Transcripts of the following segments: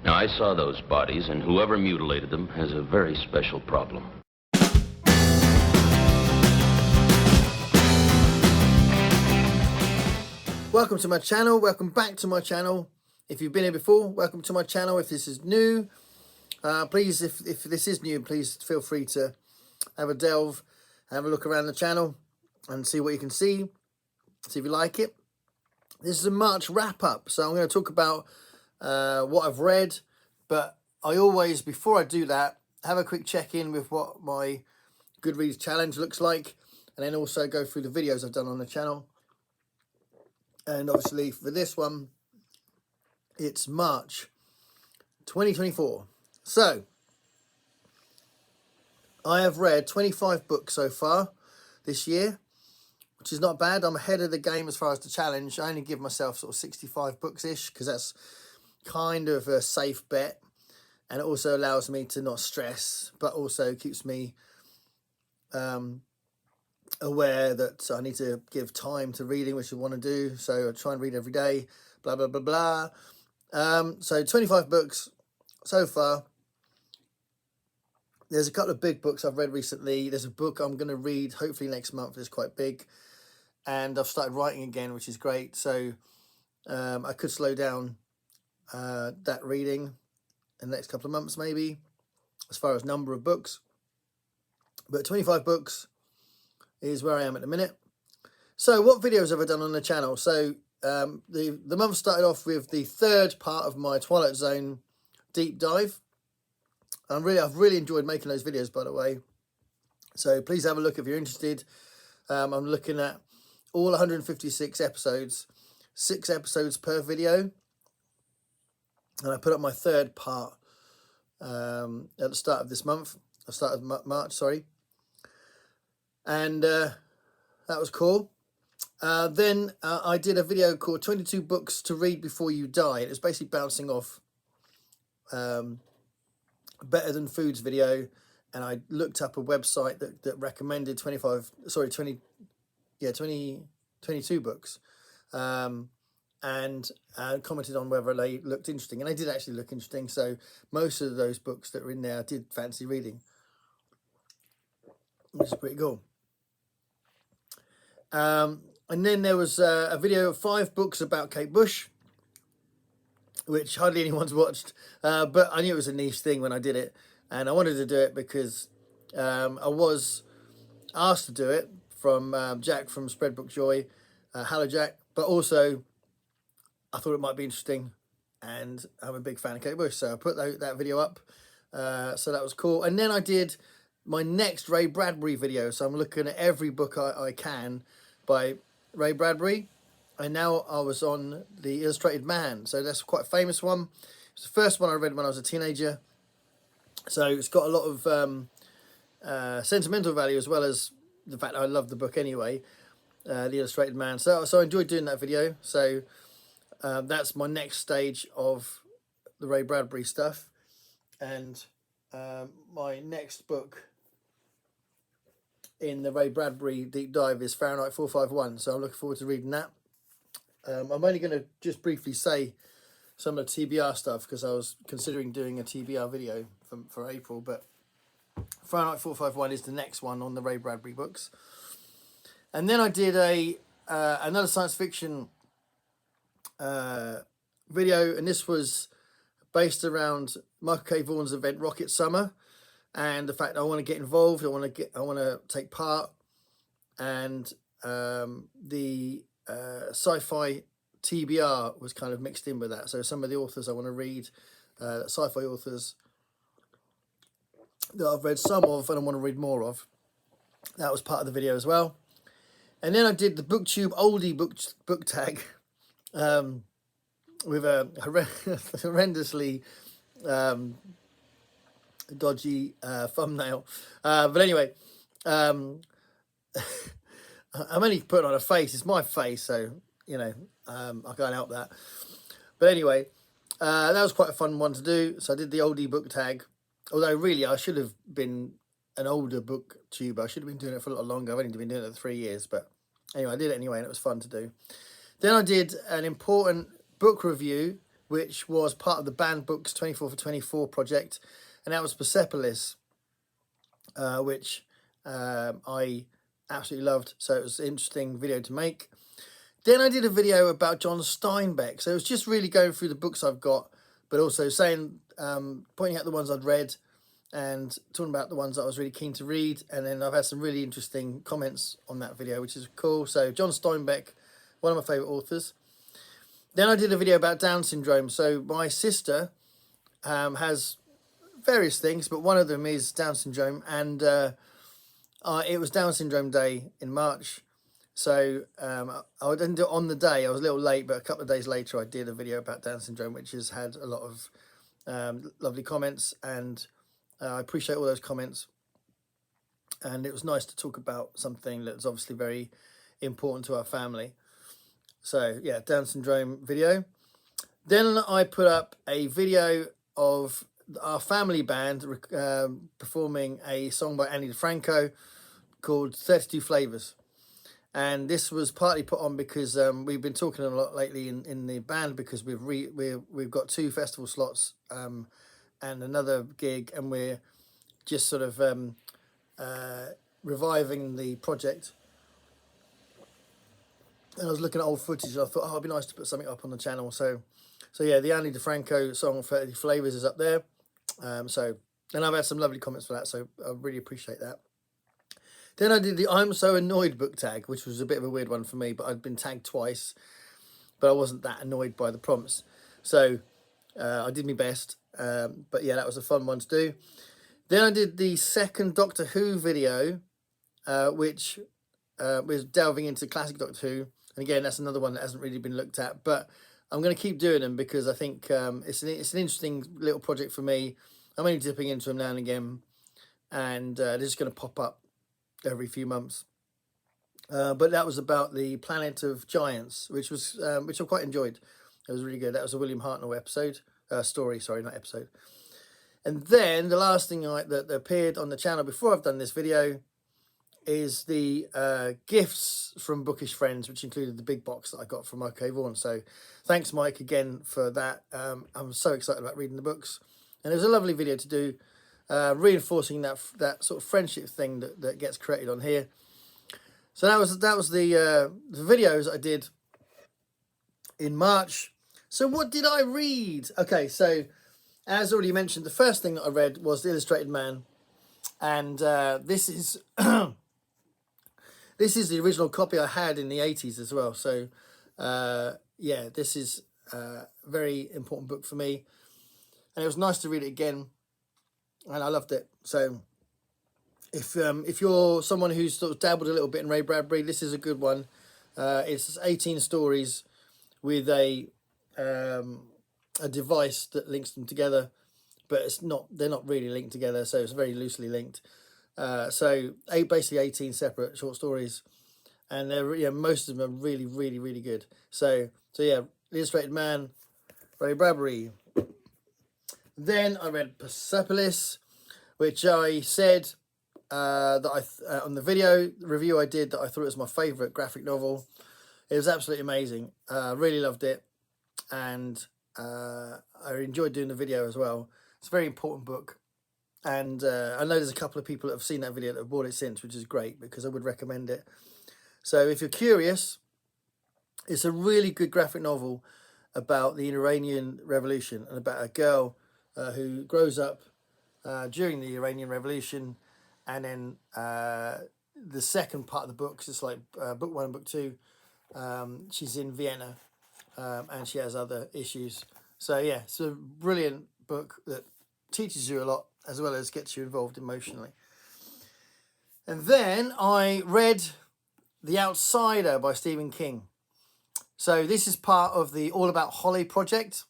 Now, I saw those bodies, and whoever mutilated them has a very special problem. Welcome to my channel. Welcome back to my channel. If you've been here before, welcome to my channel. If this is new, please, if this is new, please feel free to have a delve, have a look around the channel and see what you can see if you like it. This is a March wrap-up, so I'm going to talk about what I've read, but I always, before I do that, have a quick check-in with what my Goodreads challenge looks like, and then also go through the videos I've done on the channel. And obviously for this one, it's March 2024. So, I have read 25 books so far this year, which is not bad. I'm ahead of the game as far as the challenge. I only give myself sort of 65 books-ish, because that's kind of a safe bet. And it also allows me to not stress, but also keeps me aware that I need to give time to reading, which I want to do. So I try and read every day, blah, blah, blah, blah. So 25 books so far. There's a couple of big books I've read recently. There's a book I'm going to read hopefully next month. It's quite big. And I've started writing again, which is great. So I could slow down that reading in the next couple of months maybe, as far as number of books. But 25 books is where I am at the minute. So what videos have I done on the channel? So the month started off with the third part of my Twilight Zone deep dive. I've really enjoyed making those videos, by the way. So please have a look if you're interested. I'm looking at all 156 episodes, 6 episodes per video. And I put up my third part at the start of this month. I started March, sorry. And that was cool. Then I did a video called 22 Books to Read Before You Die. It was basically bouncing off Better Than Foods video. And I looked up a website that recommended 22 books. And commented on whether they looked interesting. And they did actually look interesting. So most of those books that were in there I did fancy reading, which is pretty cool. And then there was a video of 5 books about Kate Bush, which hardly anyone's watched, but I knew it was a niche thing when I did it, and I wanted to do it because I was asked to do it from Jack from Spreadbook Joy. Hello, Jack. But also, I thought it might be interesting, and I'm a big fan of Kate Bush, so I put that video up, so that was cool. And then I did my next Ray Bradbury video, so I'm looking at every book I can by Ray Bradbury, and now I was on The Illustrated Man, so that's quite a famous one. It's the first one I read when I was a teenager, so it's got a lot of sentimental value, as well as the fact that I love the book anyway, The Illustrated Man. So I enjoyed doing that video. So that's my next stage of the Ray Bradbury stuff, and my next book in the Ray Bradbury deep dive is Fahrenheit 451, so I'm looking forward to reading that. I'm only going to just briefly say some of the TBR stuff, because I was considering doing a TBR video for April, but Fahrenheit 451 is the next one on the Ray Bradbury books. And then I did another science fiction video, and this was based around Michael K. Vaughan's event Rocket Summer, and the fact that I want to get involved, I want to take part, and the sci-fi TBR was kind of mixed in with that. So some of the authors I want to read, sci-fi authors that I've read some of and I want to read more of, that was part of the video as well. And then I did the BookTube oldie book tag with a horrendously dodgy thumbnail, but anyway, I'm only putting on a face. It's my face, so you know, I can't help that. But anyway, that was quite a fun one to do. So I did the oldie book tag, although really I should have been an older booktuber. I should have been doing it for a lot longer. I've only been doing it for 3 years, but anyway, I did it anyway, and it was fun to do. Then I did an important book review which was part of the Banned Books 24 for 24 project, and that was Persepolis, which I absolutely loved. So it was an interesting video to make. Then I did a video about John Steinbeck. So it was just really going through the books I've got, but also saying, pointing out the ones I'd read and talking about the ones that I was really keen to read. And then I've had some really interesting comments on that video, which is cool. So John Steinbeck, one of my favourite authors. Then I did a video about Down syndrome. So my sister has various things, but one of them is Down syndrome. And it was Down syndrome day in March. So I didn't do it on the day. I was a little late, but a couple of days later I did a video about Down syndrome, which has had a lot of lovely comments, and I appreciate all those comments. And it was nice to talk about something that's obviously very important to our family. So yeah, Down syndrome video. Then I put up a video of our family band performing a song by Annie DeFranco called 32 Flavors. And this was partly put on because we've been talking a lot lately in the band, because we've got 2 festival slots and another gig, and we're just sort of reviving the project. And I was looking at old footage and I thought, oh, it'd be nice to put something up on the channel. So yeah, the Annie DeFranco song 30 Flavors is up there. And I've had some lovely comments for that, so I really appreciate that. Then I did the I'm So Annoyed book tag, which was a bit of a weird one for me, but I'd been tagged twice, but I wasn't that annoyed by the prompts. So I did my best, but yeah, that was a fun one to do. Then I did the second Doctor Who video, which was delving into classic Doctor Who. And again, that's another one that hasn't really been looked at, but I'm going to keep doing them because I think it's an interesting little project for me. I'm only dipping into them now and again, and they're just going to pop up every few months. But that was about the Planet of Giants, which I quite enjoyed. It was really good. That was a William Hartnell episode, story, sorry, not episode. And then the last thing that appeared on the channel before I've done this video is the gifts from Bookish Friends, which included the big box that I got from Mike Vaughan. So thanks, Mike, again for that. I'm so excited about reading the books, and it was a lovely video to do, reinforcing that sort of friendship thing that gets created on here. So that was the videos I did in March. So what did I read? Okay, so as already mentioned, the first thing that I read was The Illustrated Man, and this is this is the original copy I had in the 80s as well. So yeah, this is a very important book for me, and it was nice to read it again, and I loved it. So if you're someone who's sort of dabbled a little bit in Ray Bradbury, this is a good one. It's 18 stories with a device that links them together, but they're not really linked together, so it's very loosely linked. So basically 18 separate short stories, and most of them are really, really, really good. So yeah, The Illustrated Man, Ray Bradbury. Then I read Persepolis, which I said that on the video review I did that I thought it was my favourite graphic novel. It was absolutely amazing. Really loved it, and I enjoyed doing the video as well. It's a very important book, and I know there's a couple of people that have seen that video that have bought it since, which is great because I would recommend it. So if you're curious, it's a really good graphic novel about the Iranian Revolution and about a girl who grows up during the Iranian Revolution, and then the second part of the book, it's like book 1 and book 2, she's in Vienna, and she has other issues. So yeah, it's a brilliant book that teaches you a lot as well as gets you involved emotionally. And then I read The Outsider by Stephen King. So this is part of the All About Holly project,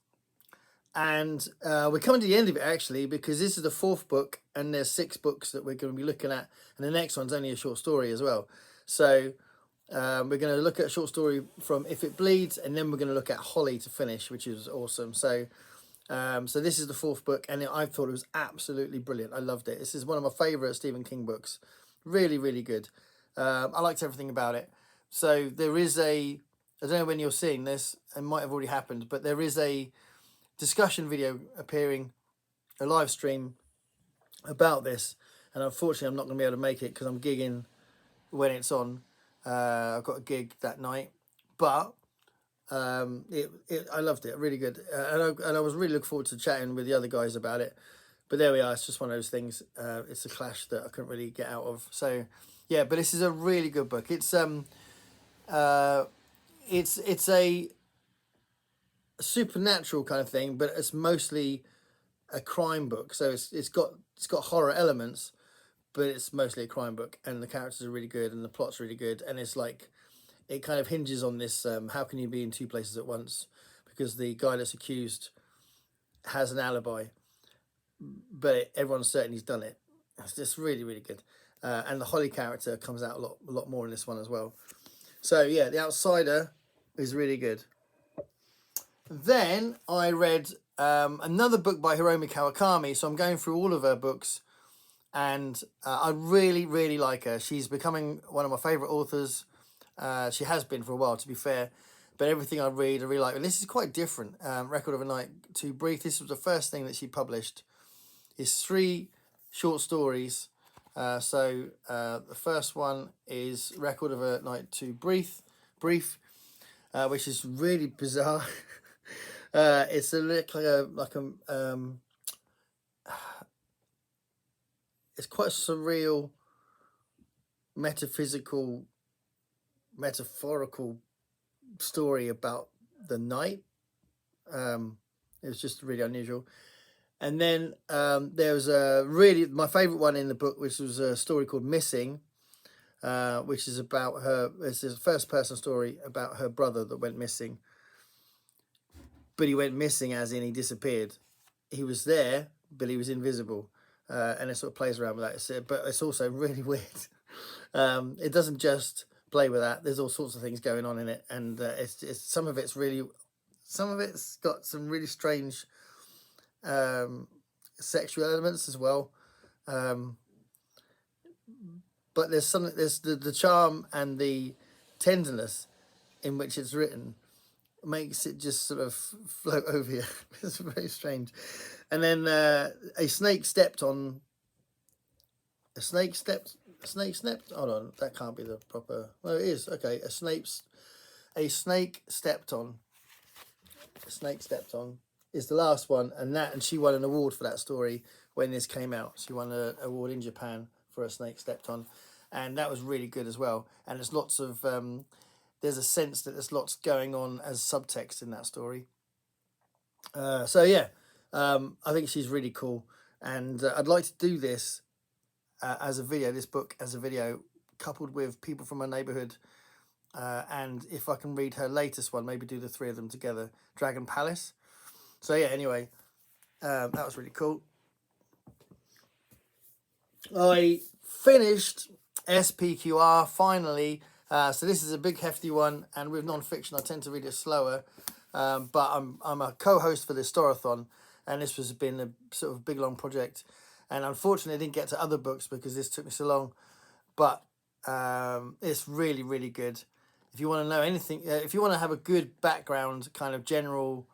and we're coming to the end of it actually, because this is the 4th book and there's 6 books that we're going to be looking at, and the next one's only a short story as well. So we're going to look at a short story from If It Bleeds, and then we're going to look at Holly to finish, which is awesome. So so this is the 4th book, and I thought it was absolutely brilliant. I loved it. This is one of my favourite Stephen King books. Really, really good. I liked everything about it. So there is I don't know when you're seeing this, it might have already happened, but there is a discussion video appearing, a live stream about this, and unfortunately I'm not going to be able to make it because I'm gigging when it's on. I've got a gig that night, but I loved it, really good, and I was really looking forward to chatting with the other guys about it. But there we are. It's just one of those things. It's a clash that I couldn't really get out of. So yeah, but this is a really good book. It's a supernatural kind of thing, but it's mostly a crime book. So it's got horror elements, but it's mostly a crime book, and the characters are really good, and the plot's really good, and it's like, it kind of hinges on this, how can you be in two places at once? Because the guy that's accused has an alibi, but everyone's certain he's done it. It's just really, really good. And the Holly character comes out a lot more in this one as well. So yeah, The Outsider is really good. Then I read another book by Hiromi Kawakami. So I'm going through all of her books, and I really, really like her. She's becoming one of my favourite authors. She has been for a while, to be fair, but everything I read I really like. And this is quite different. Record of a Night Too Brief. This was the first thing that she published. It's 3 short stories. So the first one is Record of a Night Too Brief, which is really bizarre. It's it's quite a surreal, metaphorical story about the night. It was just really unusual. And then there was my favourite one in the book, which was a story called Missing, which is about her. It's a first-person story about her brother that went missing. But he went missing as in he disappeared. He was there, but he was invisible. And it sort of plays around with that. But it's also really weird. It doesn't just play with that. There's all sorts of things going on in it. And it's some of it's got some really strange sexual elements as well, but there's the charm and the tenderness in which it's written makes it just sort of float over you. It's very strange. And then a snake stepped. Hold on, that can't be the proper. Well, it is. Okay, a snake stepped on. A snake stepped on is the last one, and she won an award for that story when this came out. She won an award in Japan for A Snake Stepped On, and that was really good as well. And there's lots of there's a sense that there's lots going on as subtext in that story. So yeah, I think she's really cool, and I'd like to do this as a video, this book as a video, coupled with people from my neighbourhood, and if I can read her latest one, maybe do the 3 of them together, Dragon Palace. So yeah, anyway, that was really cool. I finished SPQR finally. So this is a big hefty one, and with non-fiction I tend to read it slower. But I'm a co-host for the Historathon, and this has been a sort of big long project. And unfortunately I didn't get to other books because this took me so long. But it's really, really good. If you want to know anything, if you want to have a good background, kind of general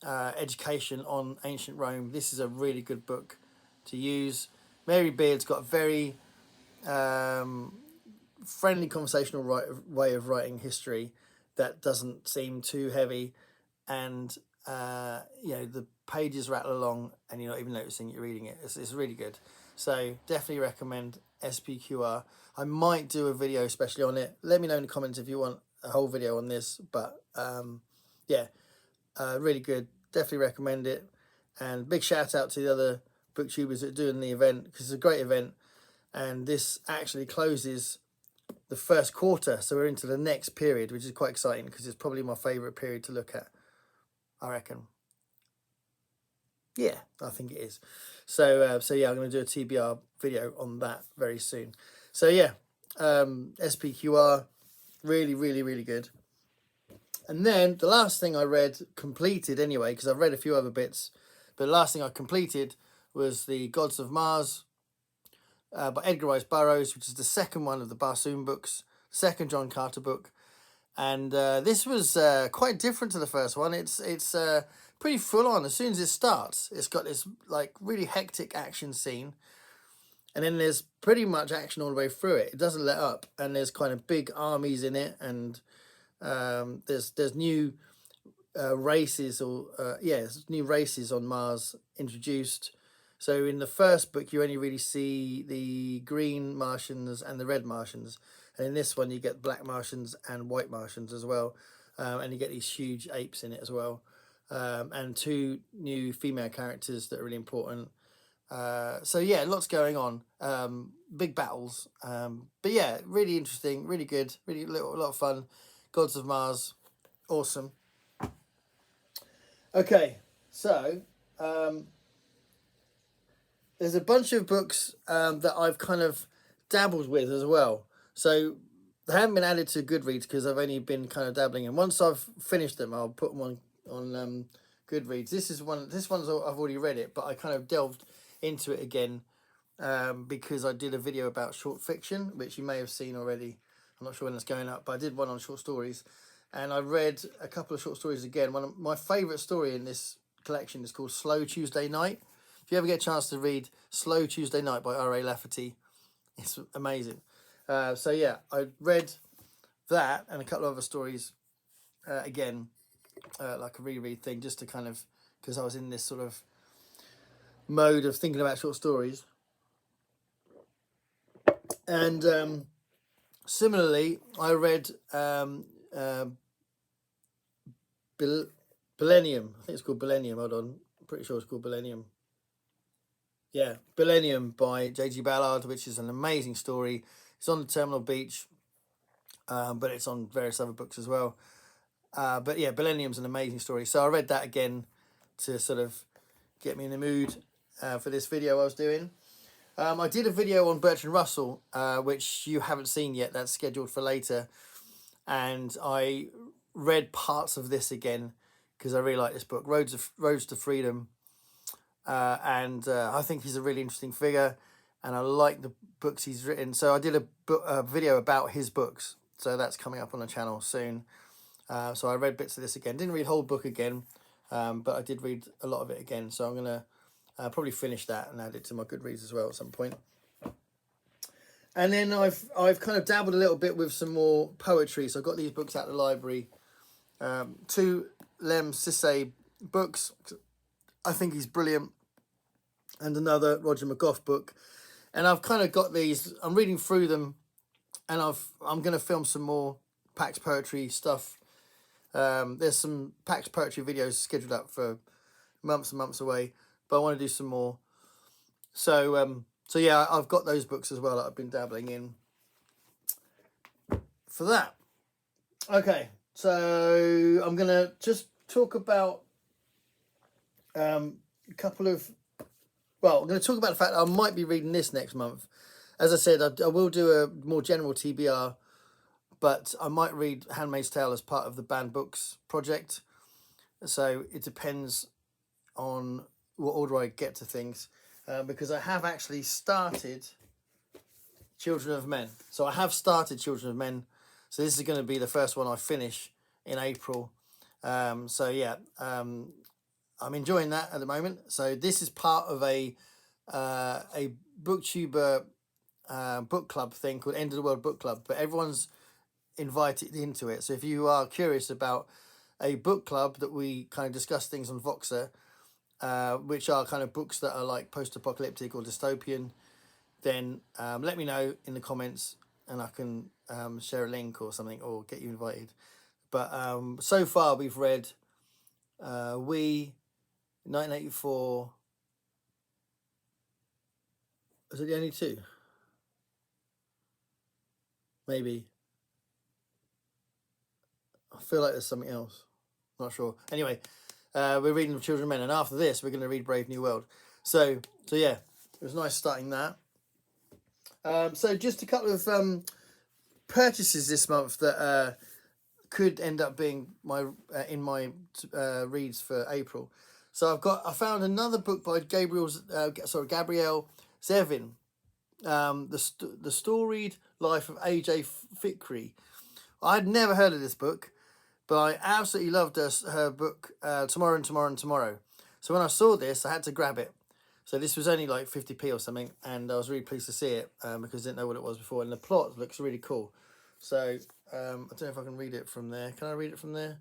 education on ancient Rome, this is a really good book to use. Mary Beard's got a very friendly conversational way of writing history that doesn't seem too heavy, and the pages rattle along and you're not even noticing you're reading it. It's really good. So definitely recommend SPQR. I might do a video especially on it. Let me know in the comments if you want a whole video on this, but really good. Definitely recommend it. And big shout out to the other booktubers that are doing the event, because it's a great event, and this actually closes the first quarter, so we're into the next period, which is quite exciting because it's probably my favourite period to look at, I reckon. Yeah, I think it is. So yeah, I'm going to do a TBR video on that very soon. So yeah, SPQR, really, really, really good. And then the last thing I read, completed anyway, because I've read a few other bits, but the last thing I completed was The Gods of Mars by Edgar Rice Burroughs, which is the second one of the Barsoom books, second John Carter book. And this was quite different to the first one. It's pretty full on. As soon as it starts, it's got this like really hectic action scene, and then there's pretty much action all the way through it. It doesn't let up, and there's kind of big armies in it, and there's new races there's new races on Mars introduced. So in the first book, you only really see the green Martians and the red Martians, and in this one, you get black Martians and white Martians as well, and you get these huge apes in it as well, and 2 new female characters that are really important. So yeah, lots going on, big battles, but yeah, really interesting, really good, really a lot of fun. Gods of Mars, awesome. Okay, so there's a bunch of books that I've kind of dabbled with as well. So they haven't been added to Goodreads because I've only been kind of dabbling in. Once I've finished them, I'll put them on Goodreads. This one's I've already read it, but I kind of delved into it again because I did a video about short fiction, which you may have seen already. I'm not sure when it's going up, but I did one on short stories, and I read a couple of short stories again. One of my favourite story in this collection is called Slow Tuesday Night. If you ever get a chance to read Slow Tuesday Night by R.A. Lafferty, it's amazing. So yeah, I read that and a couple of other stories again, like a reread thing, just to kind of, because I was in this sort of mode of thinking about short stories. And similarly, I read Millennium. I think it's called Millennium. Hold on, I'm pretty sure it's called Millennium. Yeah, Millennium by J.G. Ballard, which is an amazing story. It's on the Terminal Beach, but it's on various other books as well. But yeah, Millennium's an amazing story. So I read that again to sort of get me in the mood for this video I was doing. I did a video on Bertrand Russell, which you haven't seen yet. That's scheduled for later. And I read parts of this again because I really like this book, Roads to Freedom. And I think he's a really interesting figure, and I like the books he's written. So I did a video about his books, so that's coming up on the channel soon. So I read bits of this again. Didn't read the whole book again, but I did read a lot of it again. So I'm gonna probably finish that and add it to my Goodreads as well at some point. And then I've kind of dabbled a little bit with some more poetry. So I got these books out of the library, 2 Lem Sissay books. I think he's brilliant, and another Roger McGough book, and I've kind of got these. I'm reading through them, and I'm going to film some more Pax Poetry stuff. There's some Pax Poetry videos scheduled up for months and months away, but I want to do some more. So yeah, I've got those books as well that I've been dabbling in for that. Okay, so I'm gonna just talk about a couple of, I'm going to talk about the fact that I might be reading this next month. As I said, I will do a more general TBR, but I might read Handmaid's Tale as part of the Banned Books project. So it depends on what order I get to things, because I have actually started Children of Men. So I have started Children of Men. So this is going to be the first one I finish in April. So yeah, I'm enjoying that at the moment. So this is part of a booktuber book club thing called End of the World Book Club, but everyone's invited into it. So if you are curious about a book club that we kind of discuss things on Voxer, which are kind of books that are like post-apocalyptic or dystopian, then let me know in the comments and I can share a link or something or get you invited. But so far we've read 1984. Is it the only 2? Maybe. I feel like there's something else. Not sure. Anyway, we're reading Children of Men, and after this, we're going to read Brave New World. So yeah, it was nice starting that. So just a couple of purchases this month that could end up being my in my reads for April. So I found another book by Gabrielle Zevin, the storied life of A.J. Fikri. I'd never heard of this book, But I absolutely loved her book, Tomorrow and Tomorrow and Tomorrow. So when I saw this, I had to grab it. So this was only like 50p or something, and I was really pleased to see it because I didn't know what it was before. And the plot looks really cool. So I don't know if I can read it from there. Can I read it from there?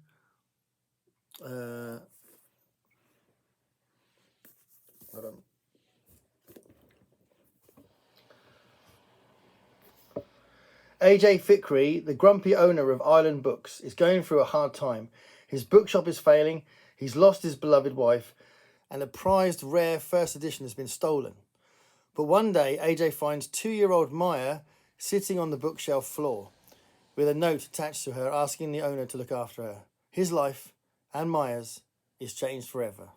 Hold on. AJ Fikri, the grumpy owner of Island Books, is going through a hard time. His bookshop is failing, he's lost his beloved wife, and a prized rare first edition has been stolen. But one day, AJ finds 2-year-old Maya sitting on the bookshelf floor with a note attached to her asking the owner to look after her. His life, and Maya's, is changed forever.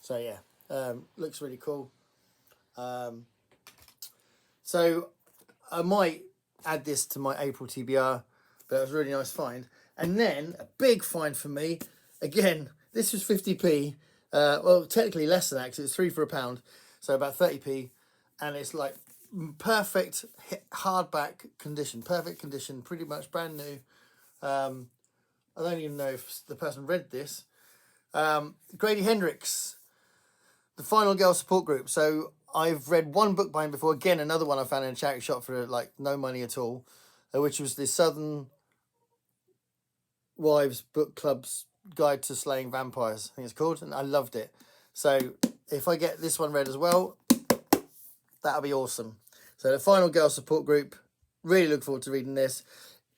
So yeah, looks really cool. So I might add this to my April TBR, but it was a really nice find. And then a big find for me, again, this was 50p, well, technically less than that because it's 3 for £1, so about 30p, and it's like perfect hardback condition, perfect condition, pretty much brand new. I don't even know if the person read this. Grady Hendrix, The Final Girl Support Group. So I've read one book by him before. Again, another one I found in a charity shop for like no money at all, which was the Southern Wives Book Club's Guide to Slaying Vampires, I think it's called, and I loved it. So if I get this one read as well, that'll be awesome. So The Final Girl Support Group, really look forward to reading this.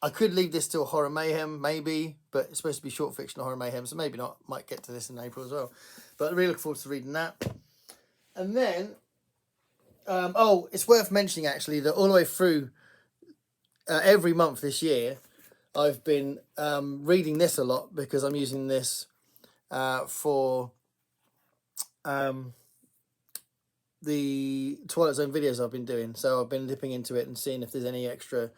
I could leave this till Horror Mayhem, maybe, but it's supposed to be short fiction Horror Mayhem, so maybe not. Might get to this in April as well. But I really look forward to reading that. And then, oh, it's worth mentioning actually that all the way through every month this year, I've been reading this a lot because I'm using this for the Twilight Zone videos I've been doing. So I've been dipping into it and seeing if there's any extra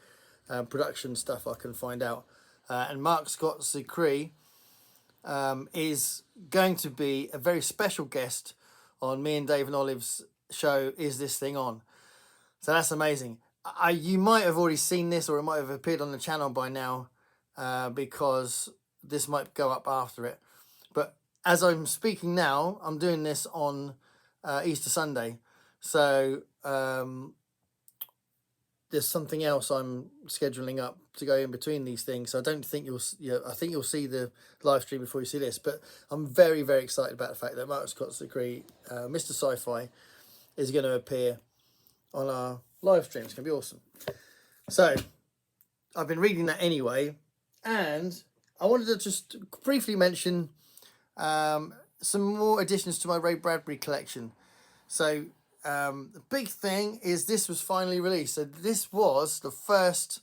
production stuff I can find out. And Mark Scott Zicree is going to be a very special guest on me and Dave and Olive's show, Is This Thing On? So that's amazing. You might have already seen this, or it might have appeared on the channel by now, because this might go up after it. But as I'm speaking now, I'm doing this on Easter Sunday. So there's something else I'm scheduling up to go in between these things. So I don't think I think you'll see the live stream before you see this. But I'm very, very excited about the fact that Mark Scott Zicree, Mr. Sci-Fi, is going to appear on our live stream. It's going to be awesome. So I've been reading that anyway, and I wanted to just briefly mention some more additions to my Ray Bradbury collection. So the big thing is this was finally released. So this was the first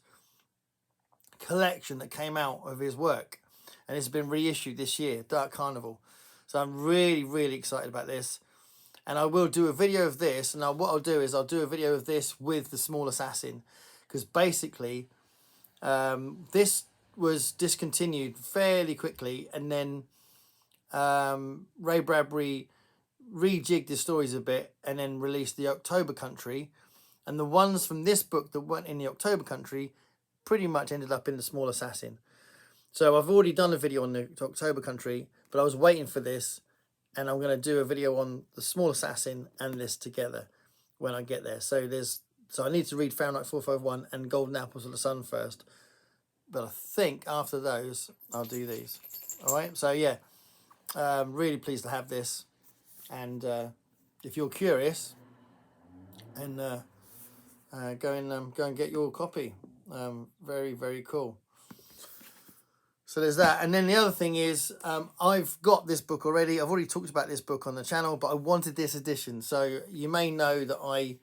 collection that came out of his work, and it's been reissued this year, Dark Carnival. So I'm really, really excited about this. And I will do a video of this, and what I'll do is I'll do a video of this with the Small Assassin, because basically this was discontinued fairly quickly, and then Ray Bradbury rejigged the stories a bit and then released the October Country, and the ones from this book that weren't in the October Country pretty much ended up in the Small Assassin. So I've already done a video on the October Country, but I was waiting for this, and I'm going to do a video on the Small Assassin and this together when I get there. So I need to read Fahrenheit 451 and Golden Apples of the Sun first, but I think after those I'll do these. All right, so yeah, really pleased to have this. And if you're curious, and go and get your copy. Very, very cool. So there's that. And then the other thing is, I've got this book already. I've already talked about this book on the channel, but I wanted this edition. So you may know that I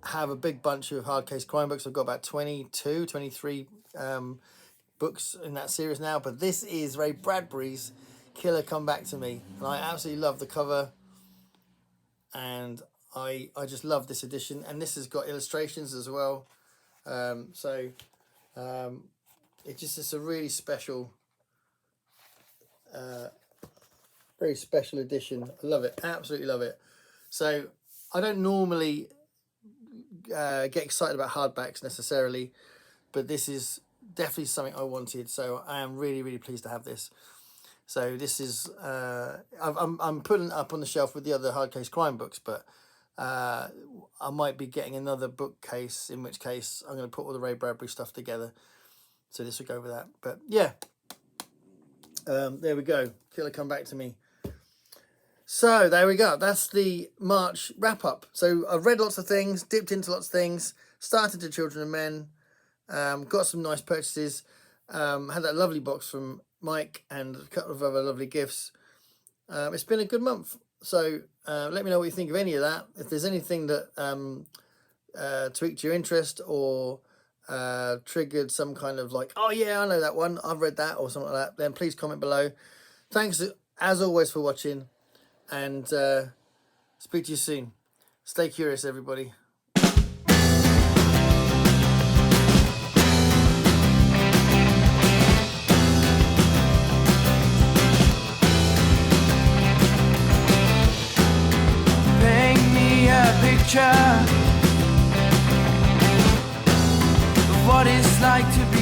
have a big bunch of hard case crime books. I've got about 22, 23 books in that series now. But this is Ray Bradbury's Killer Come Back to Me. And I absolutely love the cover. And I just love this edition. And this has got illustrations as well. It's a really special, very special edition. I love it, absolutely love it. So I don't normally get excited about hardbacks necessarily, but this is definitely something I wanted. So I am really, really pleased to have this. So this is I'm putting it up on the shelf with the other hard case crime books, but I might be getting another bookcase, in which case I'm going to put all the Ray Bradbury stuff together. So this will go with that. But yeah, there we go. Killer, come back to me. So there we go. That's the March wrap up. So I've read lots of things, dipped into lots of things, started to Children and Men, got some nice purchases, had that lovely box from Mike and a couple of other lovely gifts. It's been a good month. So let me know what you think of any of that. If there's anything that tweaked your interest or triggered some kind of like, oh yeah, I know that one, I've read that, or something like that, then please comment below. Thanks as always for watching, and speak to you soon. Stay curious, everybody. Paint me a picture of what it's like to be